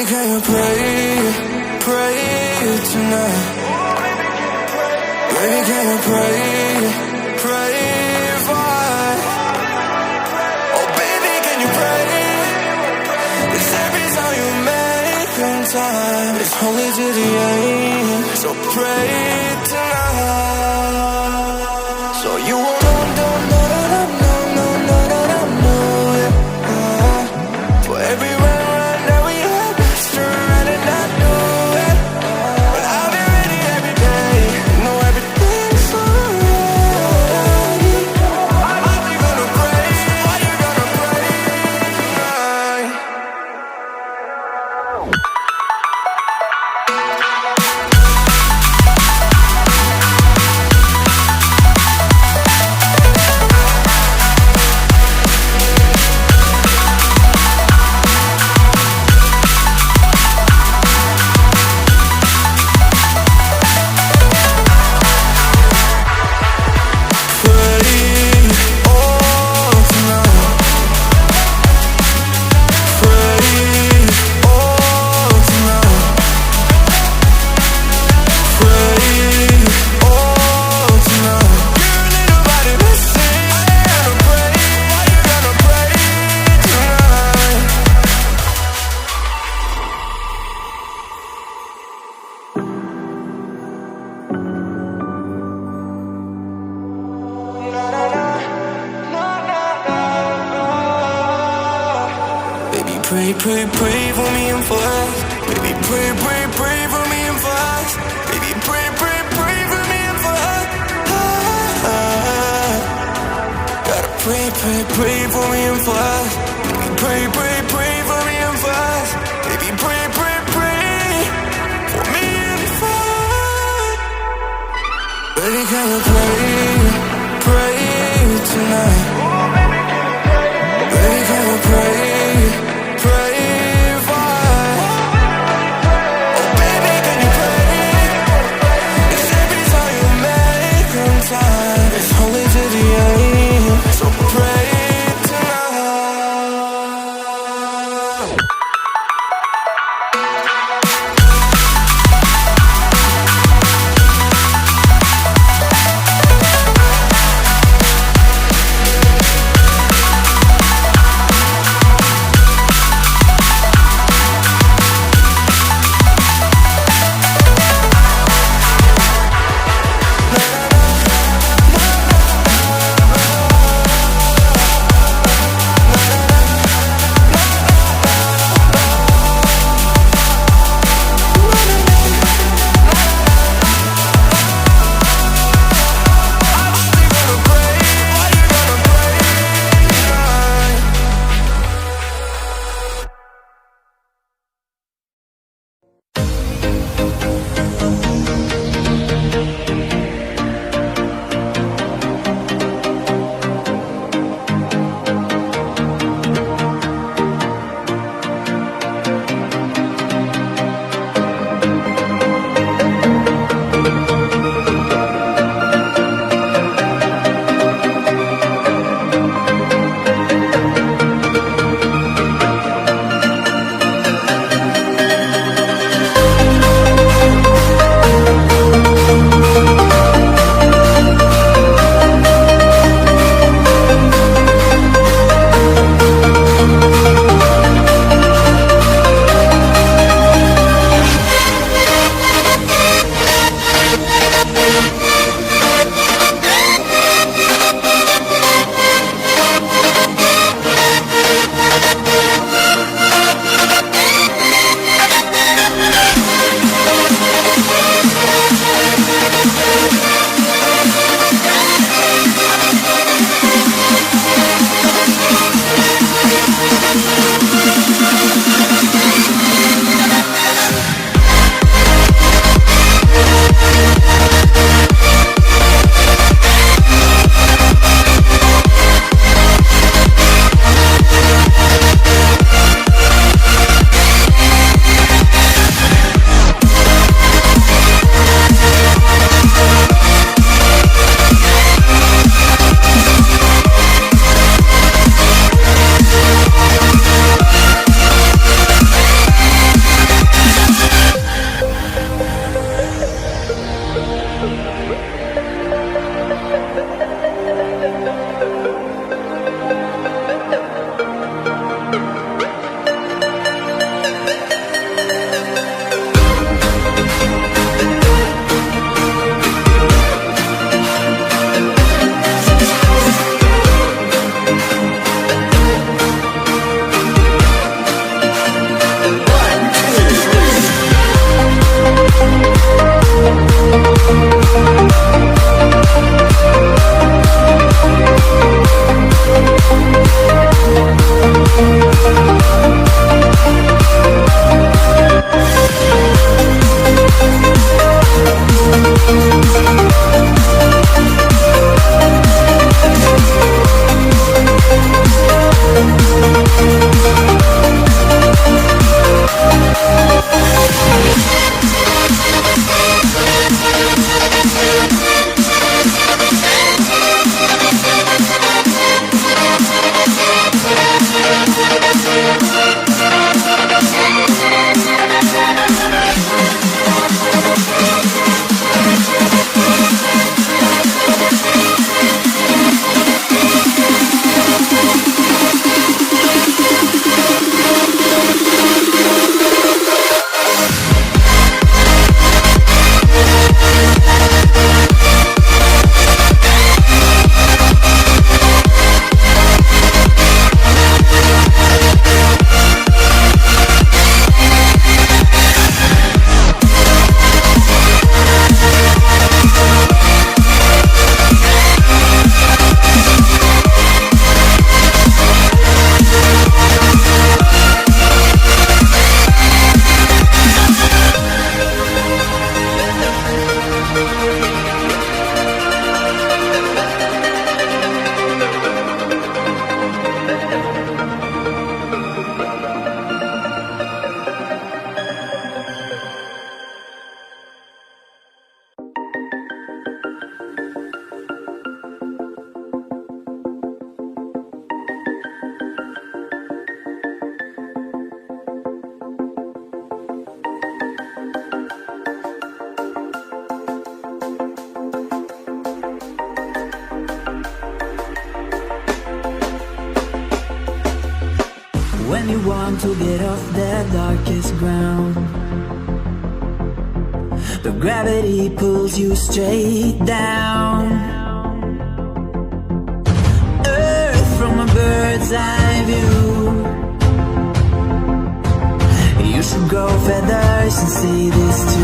Baby, can you pray tonight? Baby, can you pray for? Oh baby, can you pray? 'Cause every time you make time, it's only to the end. So pray tonight. So you won't for every run that we had, straight and I knew it. But I'll be ready every day. Know everything's alright. Are you gonna pray? Are you gonna pray tonight? Pray for me and for us. Baby, pray for me and for us. Baby, pray for me and for us. Gotta pray for me and for us. Baby, pray for me and for us. Baby, pray for me and for us. Baby, can you pray tonight? Baby, can you pray for? Oh baby, can you pray? 'Cause every time you make time, it's only to the end. So pray tonight. When you want to get off the darkest ground, the gravity pulls you straight down. Earth from a bird's eye view. You should grow feathers and see this too.